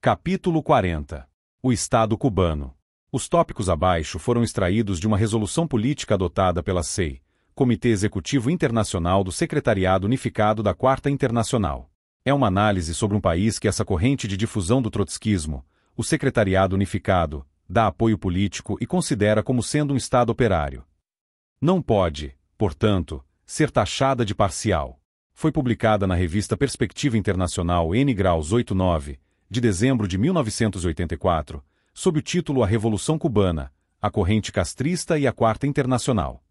Capítulo 40. O Estado cubano. Os tópicos abaixo foram extraídos de uma resolução política adotada pela SEI, Comitê Executivo Internacional do Secretariado Unificado da Quarta Internacional. É uma análise sobre um país que essa corrente de difusão do trotskismo, o Secretariado Unificado, dá apoio político e considera como sendo um Estado operário. Não pode, portanto, ser taxada de parcial. Foi publicada na revista Perspectiva Internacional N Graus 89, de dezembro de 1984, sob o título A Revolução Cubana, a Corrente Castrista e a Quarta Internacional.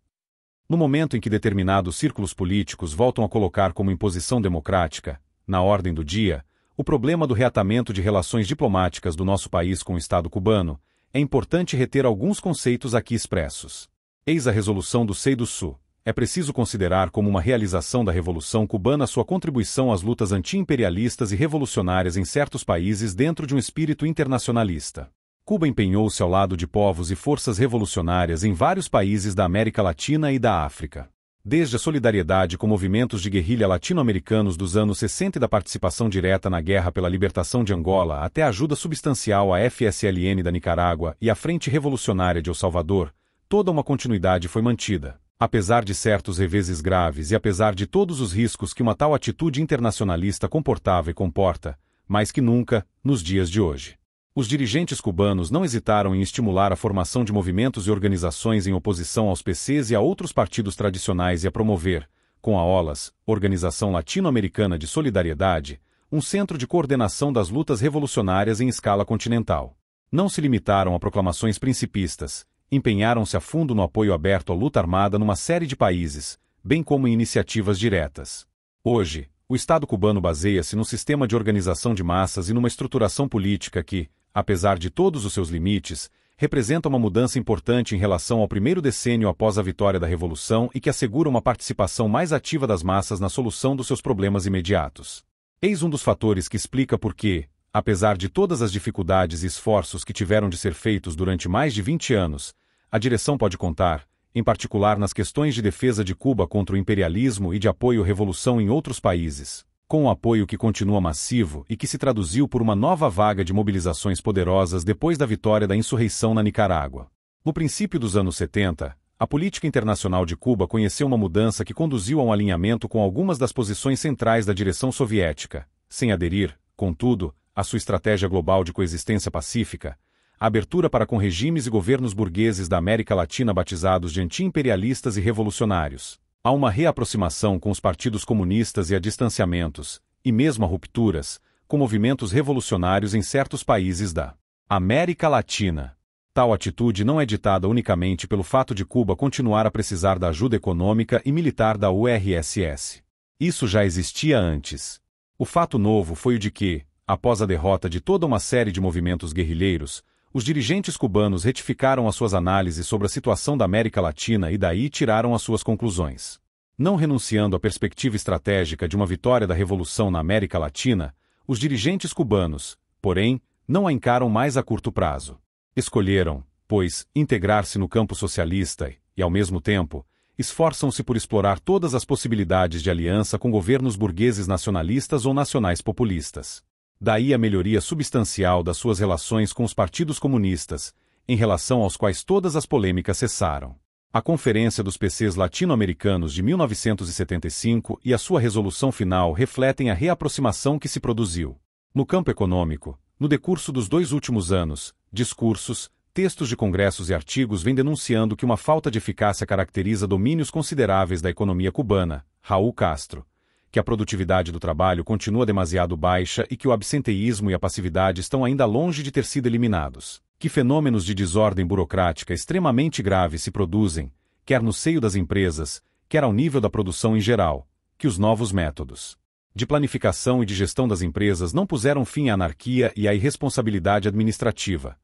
No momento em que determinados círculos políticos voltam a colocar como imposição democrática, na ordem do dia, o problema do reatamento de relações diplomáticas do nosso país com o Estado cubano, é importante reter alguns conceitos aqui expressos. Eis a resolução do SEI-do-Sul. É preciso considerar como uma realização da Revolução Cubana sua contribuição às lutas anti-imperialistas e revolucionárias em certos países dentro de um espírito internacionalista. Cuba empenhou-se ao lado de povos e forças revolucionárias em vários países da América Latina e da África. Desde a solidariedade com movimentos de guerrilha latino-americanos dos anos 60 e da participação direta na guerra pela libertação de Angola até a ajuda substancial à FSLN da Nicarágua e à Frente Revolucionária de El Salvador, toda uma continuidade foi mantida. Apesar de certos reveses graves e apesar de todos os riscos que uma tal atitude internacionalista comportava e comporta, mais que nunca, nos dias de hoje. Os dirigentes cubanos não hesitaram em estimular a formação de movimentos e organizações em oposição aos PCs e a outros partidos tradicionais e a promover, com a OLAS, Organização Latino-Americana de Solidariedade, um centro de coordenação das lutas revolucionárias em escala continental. Não se limitaram a proclamações principistas, empenharam-se a fundo no apoio aberto à luta armada numa série de países, bem como em iniciativas diretas. Hoje, o Estado cubano baseia-se num sistema de organização de massas e numa estruturação política que, apesar de todos os seus limites, representa uma mudança importante em relação ao primeiro decênio após a vitória da Revolução e que assegura uma participação mais ativa das massas na solução dos seus problemas imediatos. Eis um dos fatores que explica por que, apesar de todas as dificuldades e esforços que tiveram de ser feitos durante mais de 20 anos, a direção pode contar, em particular nas questões de defesa de Cuba contra o imperialismo e de apoio à revolução em outros países, com um apoio que continua massivo e que se traduziu por uma nova vaga de mobilizações poderosas depois da vitória da insurreição na Nicarágua. No princípio dos anos 70, a política internacional de Cuba conheceu uma mudança que conduziu a um alinhamento com algumas das posições centrais da direção soviética, sem aderir, contudo, à sua estratégia global de coexistência pacífica, a abertura para com regimes e governos burgueses da América Latina batizados de anti-imperialistas e revolucionários. Há uma reaproximação com os partidos comunistas e a distanciamentos, e mesmo a rupturas, com movimentos revolucionários em certos países da América Latina. Tal atitude não é ditada unicamente pelo fato de Cuba continuar a precisar da ajuda econômica e militar da URSS. Isso já existia antes. O fato novo foi o de que, após a derrota de toda uma série de movimentos guerrilheiros, os dirigentes cubanos retificaram as suas análises sobre a situação da América Latina e daí tiraram as suas conclusões. Não renunciando à perspectiva estratégica de uma vitória da Revolução na América Latina, os dirigentes cubanos, porém, não a encaram mais a curto prazo. Escolheram, pois, integrar-se no campo socialista e, ao mesmo tempo, esforçam-se por explorar todas as possibilidades de aliança com governos burgueses nacionalistas ou nacionais populistas. Daí a melhoria substancial das suas relações com os partidos comunistas, em relação aos quais todas as polêmicas cessaram. A Conferência dos PCs Latino-Americanos de 1975 e a sua resolução final refletem a reaproximação que se produziu. No campo econômico, no decurso dos 2 últimos anos, discursos, textos de congressos e artigos vêm denunciando que uma falta de eficácia caracteriza domínios consideráveis da economia cubana. Raul Castro. Que a produtividade do trabalho continua demasiado baixa e que o absenteísmo e a passividade estão ainda longe de ter sido eliminados. Que fenômenos de desordem burocrática extremamente graves se produzem, quer no seio das empresas, quer ao nível da produção em geral. Que os novos métodos de planificação e de gestão das empresas não puseram fim à anarquia e à irresponsabilidade administrativa.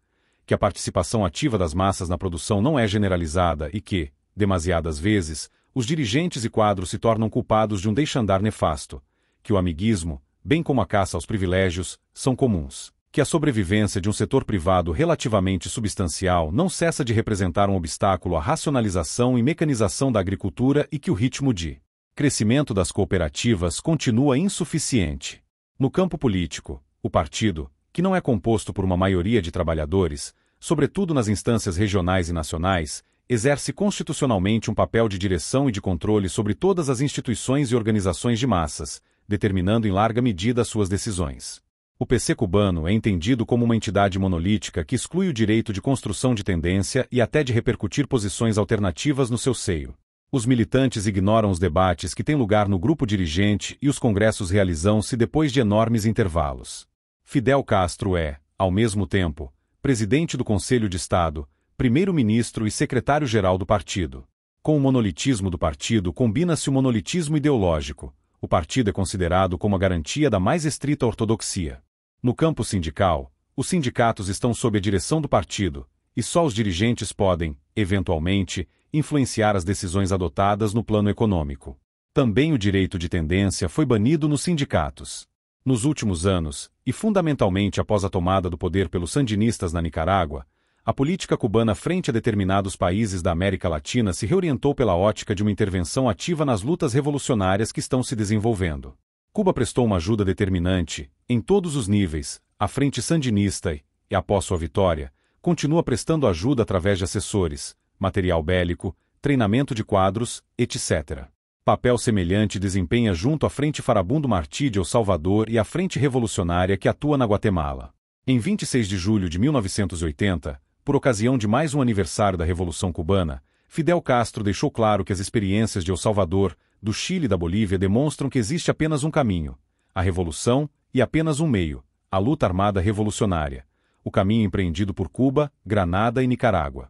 Que a participação ativa das massas na produção não é generalizada e que, demasiadas vezes, os dirigentes e quadros se tornam culpados de um deixandar nefasto, que o amiguismo, bem como a caça aos privilégios, são comuns, que a sobrevivência de um setor privado relativamente substancial não cessa de representar um obstáculo à racionalização e mecanização da agricultura e que o ritmo de crescimento das cooperativas continua insuficiente. No campo político, o partido, que não é composto por uma maioria de trabalhadores, sobretudo nas instâncias regionais e nacionais, exerce constitucionalmente um papel de direção e de controle sobre todas as instituições e organizações de massas, determinando em larga medida suas decisões. O PC cubano é entendido como uma entidade monolítica que exclui o direito de construção de tendência e até de repercutir posições alternativas no seu seio. Os militantes ignoram os debates que têm lugar no grupo dirigente e os congressos realizam-se depois de enormes intervalos. Fidel Castro é, ao mesmo tempo, presidente do Conselho de Estado, primeiro-ministro e secretário-geral do partido. Com o monolitismo do partido combina-se o monolitismo ideológico. O partido é considerado como a garantia da mais estrita ortodoxia. No campo sindical, os sindicatos estão sob a direção do partido, e só os dirigentes podem, eventualmente, influenciar as decisões adotadas no plano econômico. Também o direito de tendência foi banido nos sindicatos. Nos últimos anos, e fundamentalmente após a tomada do poder pelos sandinistas na Nicarágua, a política cubana frente a determinados países da América Latina se reorientou pela ótica de uma intervenção ativa nas lutas revolucionárias que estão se desenvolvendo. Cuba prestou uma ajuda determinante, em todos os níveis, à frente sandinista e, após sua vitória, continua prestando ajuda através de assessores, material bélico, treinamento de quadros, etc. Papel semelhante desempenha junto à Frente Farabundo Martí de El Salvador e à Frente Revolucionária que atua na Guatemala. Em 26 de julho de 1980, por ocasião de mais um aniversário da Revolução Cubana, Fidel Castro deixou claro que as experiências de El Salvador, do Chile e da Bolívia demonstram que existe apenas um caminho, a revolução, e apenas um meio, a luta armada revolucionária, o caminho empreendido por Cuba, Granada e Nicarágua.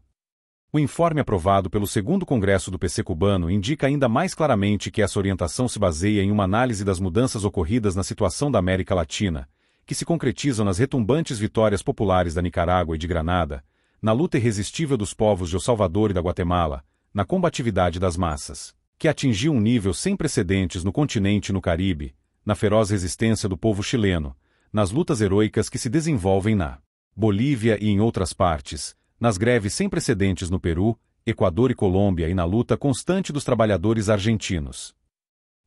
O informe aprovado pelo segundo Congresso do PC cubano indica ainda mais claramente que essa orientação se baseia em uma análise das mudanças ocorridas na situação da América Latina, que se concretizam nas retumbantes vitórias populares da Nicarágua e de Granada, na luta irresistível dos povos de El Salvador e da Guatemala, na combatividade das massas, que atingiu um nível sem precedentes no continente e no Caribe, na feroz resistência do povo chileno, nas lutas heroicas que se desenvolvem na Bolívia e em outras partes, nas greves sem precedentes no Peru, Equador e Colômbia e na luta constante dos trabalhadores argentinos.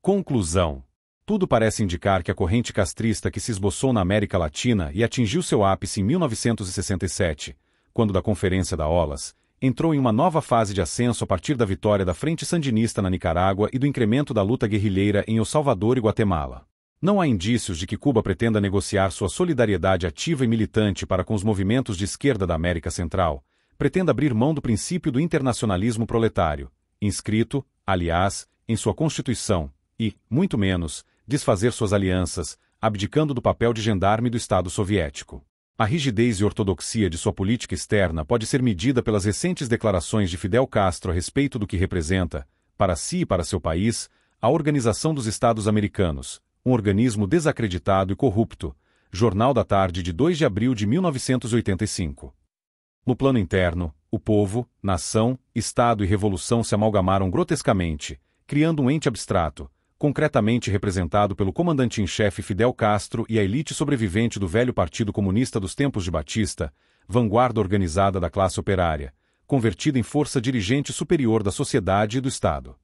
Conclusão. Tudo parece indicar que a corrente castrista que se esboçou na América Latina e atingiu seu ápice em 1967, quando da Conferência da OLAS, entrou em uma nova fase de ascenso a partir da vitória da Frente Sandinista na Nicarágua e do incremento da luta guerrilheira em El Salvador e Guatemala. Não há indícios de que Cuba pretenda negociar sua solidariedade ativa e militante para com os movimentos de esquerda da América Central, pretenda abrir mão do princípio do internacionalismo proletário, inscrito, aliás, em sua Constituição, e, muito menos, desfazer suas alianças, abdicando do papel de gendarme do Estado soviético. A rigidez e ortodoxia de sua política externa pode ser medida pelas recentes declarações de Fidel Castro a respeito do que representa, para si e para seu país, a Organização dos Estados Americanos, um organismo desacreditado e corrupto, Jornal da Tarde de 2 de abril de 1985. No plano interno, o povo, nação, Estado e revolução se amalgamaram grotescamente, criando um ente abstrato, concretamente representado pelo comandante-em-chefe Fidel Castro e a elite sobrevivente do velho Partido Comunista dos tempos de Batista, vanguarda organizada da classe operária, convertida em força dirigente superior da sociedade e do Estado.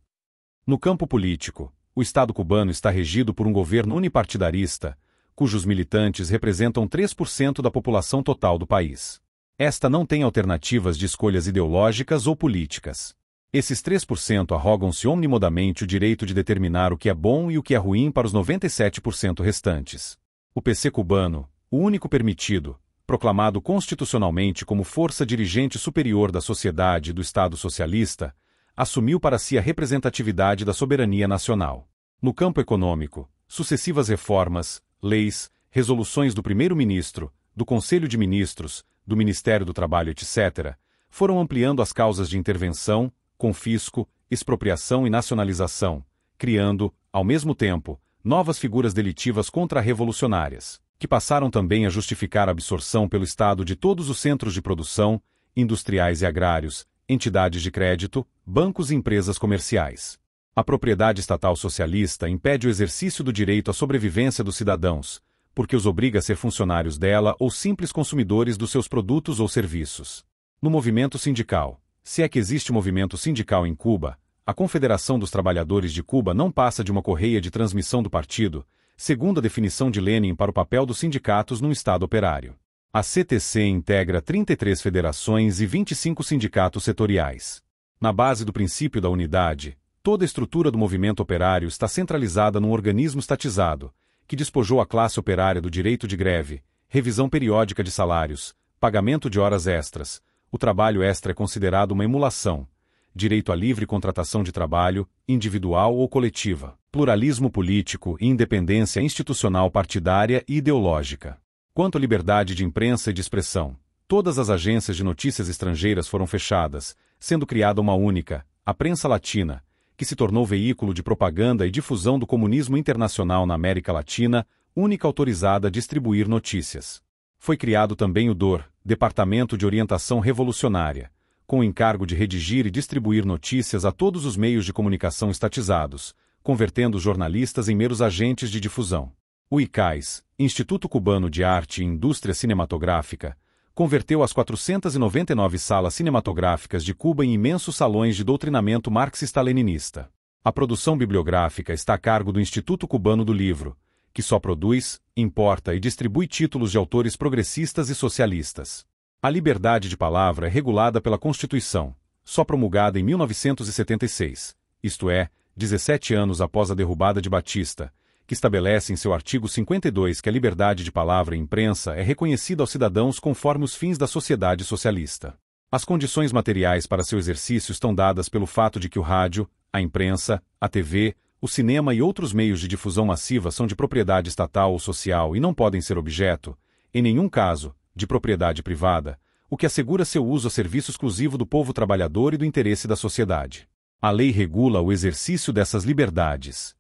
No campo político, o Estado cubano está regido por um governo unipartidarista, cujos militantes representam 3% da população total do país. Esta não tem alternativas de escolhas ideológicas ou políticas. Esses 3% arrogam-se omnimodamente o direito de determinar o que é bom e o que é ruim para os 97% restantes. O PC cubano, o único permitido, proclamado constitucionalmente como força dirigente superior da sociedade e do Estado socialista, assumiu para si a representatividade da soberania nacional. No campo econômico, sucessivas reformas, leis, resoluções do primeiro-ministro, do Conselho de Ministros, do Ministério do Trabalho, etc., foram ampliando as causas de intervenção, confisco, expropriação e nacionalização, criando, ao mesmo tempo, novas figuras delitivas contra-revolucionárias, que passaram também a justificar a absorção pelo Estado de todos os centros de produção, industriais e agrários, entidades de crédito, bancos e empresas comerciais. A propriedade estatal socialista impede o exercício do direito à sobrevivência dos cidadãos, porque os obriga a ser funcionários dela ou simples consumidores dos seus produtos ou serviços. No movimento sindical, se é que existe movimento sindical em Cuba, a Confederação dos Trabalhadores de Cuba não passa de uma correia de transmissão do partido, segundo a definição de Lenin para o papel dos sindicatos num Estado operário. A CTC integra 33 federações e 25 sindicatos setoriais. Na base do princípio da unidade, toda a estrutura do movimento operário está centralizada num organismo estatizado, que despojou a classe operária do direito de greve, revisão periódica de salários, pagamento de horas extras. O trabalho extra é considerado uma emulação, direito à livre contratação de trabalho, individual ou coletiva, pluralismo político e independência institucional partidária e ideológica. Quanto à liberdade de imprensa e de expressão, todas as agências de notícias estrangeiras foram fechadas, sendo criada uma única, a Prensa Latina, que se tornou veículo de propaganda e difusão do comunismo internacional na América Latina, única autorizada a distribuir notícias. Foi criado também o DOR, Departamento de Orientação Revolucionária, com o encargo de redigir e distribuir notícias a todos os meios de comunicação estatizados, convertendo os jornalistas em meros agentes de difusão. O ICAIS, Instituto Cubano de Arte e Indústria Cinematográfica, converteu as 499 salas cinematográficas de Cuba em imensos salões de doutrinamento marxista-leninista. A produção bibliográfica está a cargo do Instituto Cubano do Livro, que só produz, importa e distribui títulos de autores progressistas e socialistas. A liberdade de palavra é regulada pela Constituição, só promulgada em 1976, isto é, 17 anos após a derrubada de Batista, que estabelece em seu artigo 52 que a liberdade de palavra e imprensa é reconhecida aos cidadãos conforme os fins da sociedade socialista. As condições materiais para seu exercício estão dadas pelo fato de que o rádio, a imprensa, a TV, o cinema e outros meios de difusão massiva são de propriedade estatal ou social e não podem ser objeto, em nenhum caso, de propriedade privada, o que assegura seu uso a serviço exclusivo do povo trabalhador e do interesse da sociedade. A lei regula o exercício dessas liberdades.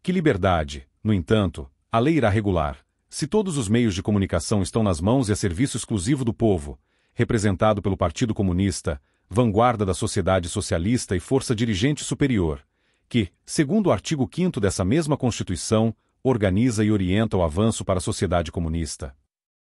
Que liberdade, no entanto, a lei irá regular, se todos os meios de comunicação estão nas mãos e a serviço exclusivo do povo, representado pelo Partido Comunista, vanguarda da sociedade socialista e força dirigente superior, que, segundo o artigo 5º dessa mesma Constituição, organiza e orienta o avanço para a sociedade comunista.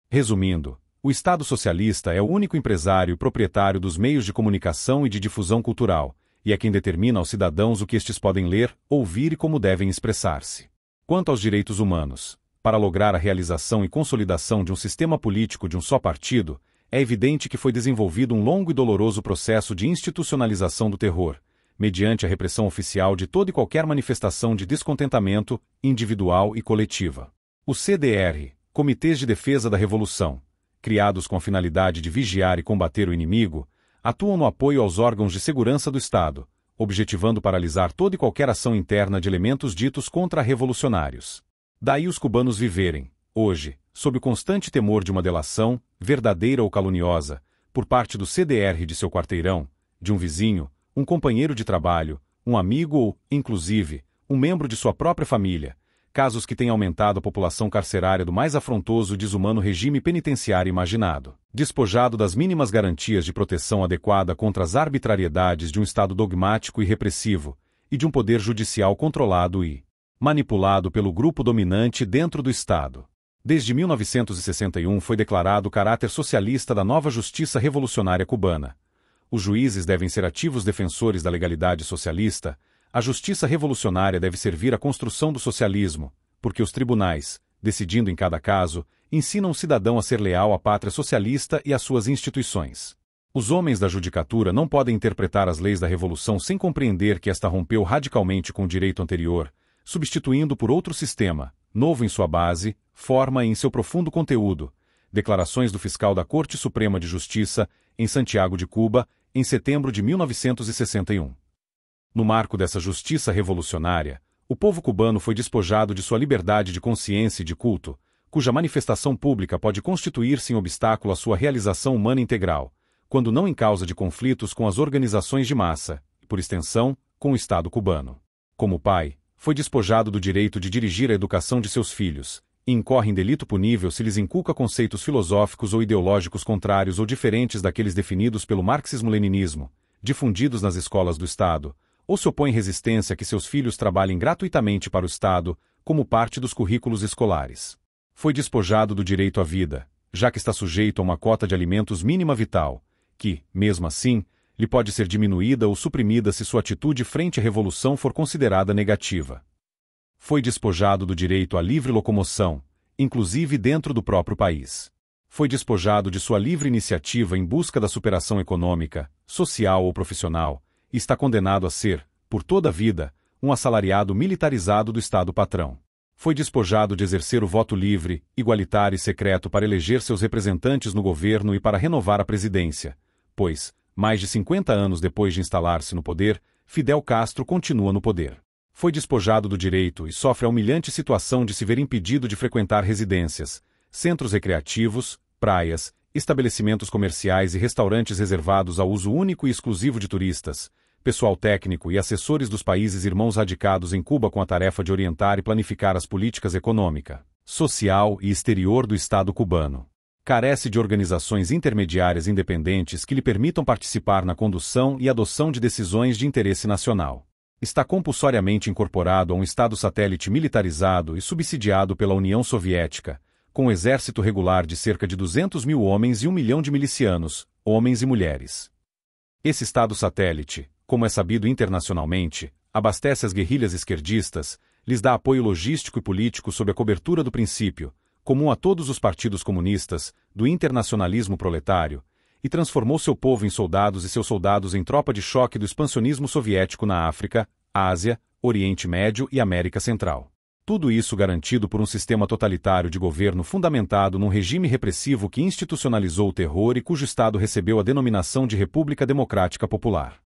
Resumindo, o Estado socialista é o único empresário e proprietário dos meios de comunicação e de difusão cultural, e é quem determina aos cidadãos o que estes podem ler, ouvir e como devem expressar-se. Quanto aos direitos humanos, para lograr a realização e consolidação de um sistema político de um só partido, é evidente que foi desenvolvido um longo e doloroso processo de institucionalização do terror, mediante a repressão oficial de toda e qualquer manifestação de descontentamento, individual e coletiva. O CDR, Comitês de Defesa da Revolução, criados com a finalidade de vigiar e combater o inimigo, atuam no apoio aos órgãos de segurança do Estado, objetivando paralisar toda e qualquer ação interna de elementos ditos contra-revolucionários. Daí os cubanos viverem, hoje, sob o constante temor de uma delação, verdadeira ou caluniosa, por parte do CDR de seu quarteirão, de um vizinho, um companheiro de trabalho, um amigo ou, inclusive, um membro de sua própria família, casos que têm aumentado a população carcerária do mais afrontoso e desumano regime penitenciário imaginado, despojado das mínimas garantias de proteção adequada contra as arbitrariedades de um Estado dogmático e repressivo, e de um poder judicial controlado e manipulado pelo grupo dominante dentro do Estado. Desde 1961 foi declarado o caráter socialista da nova justiça revolucionária cubana. Os juízes devem ser ativos defensores da legalidade socialista. A justiça revolucionária deve servir à construção do socialismo, porque os tribunais, decidindo em cada caso, ensinam o cidadão a ser leal à pátria socialista e às suas instituições. Os homens da judicatura não podem interpretar as leis da Revolução sem compreender que esta rompeu radicalmente com o direito anterior, substituindo por outro sistema, novo em sua base, forma e em seu profundo conteúdo. Declarações do fiscal da Corte Suprema de Justiça, em Santiago de Cuba, em setembro de 1961. No marco dessa justiça revolucionária, o povo cubano foi despojado de sua liberdade de consciência e de culto, cuja manifestação pública pode constituir-se em obstáculo à sua realização humana integral, quando não em causa de conflitos com as organizações de massa, e, por extensão, com o Estado cubano. Como pai, foi despojado do direito de dirigir a educação de seus filhos, e incorre em delito punível se lhes inculca conceitos filosóficos ou ideológicos contrários ou diferentes daqueles definidos pelo marxismo-leninismo, difundidos nas escolas do Estado, ou se opõe resistência a que seus filhos trabalhem gratuitamente para o Estado, como parte dos currículos escolares. Foi despojado do direito à vida, já que está sujeito a uma cota de alimentos mínima vital, que, mesmo assim, lhe pode ser diminuída ou suprimida se sua atitude frente à revolução for considerada negativa. Foi despojado do direito à livre locomoção, inclusive dentro do próprio país. Foi despojado de sua livre iniciativa em busca da superação econômica, social ou profissional, e está condenado a ser, por toda a vida, um assalariado militarizado do Estado-patrão. Foi despojado de exercer o voto livre, igualitário e secreto para eleger seus representantes no governo e para renovar a presidência, pois, mais de 50 anos depois de instalar-se no poder, Fidel Castro continua no poder. Foi despojado do direito e sofre a humilhante situação de se ver impedido de frequentar residências, centros recreativos, praias, estabelecimentos comerciais e restaurantes reservados ao uso único e exclusivo de turistas, pessoal técnico e assessores dos países irmãos radicados em Cuba com a tarefa de orientar e planificar as políticas econômica, social e exterior do Estado cubano. Carece de organizações intermediárias independentes que lhe permitam participar na condução e adoção de decisões de interesse nacional. Está compulsoriamente incorporado a um Estado satélite militarizado e subsidiado pela União Soviética, com um exército regular de cerca de 200 mil homens e 1 milhão de milicianos, homens e mulheres. Esse Estado satélite, como é sabido internacionalmente, abastece as guerrilhas esquerdistas, lhes dá apoio logístico e político sob a cobertura do princípio, comum a todos os partidos comunistas, do internacionalismo proletário, e transformou seu povo em soldados e seus soldados em tropa de choque do expansionismo soviético na África, Ásia, Oriente Médio e América Central. Tudo isso garantido por um sistema totalitário de governo fundamentado num regime repressivo que institucionalizou o terror e cujo Estado recebeu a denominação de República Democrática Popular.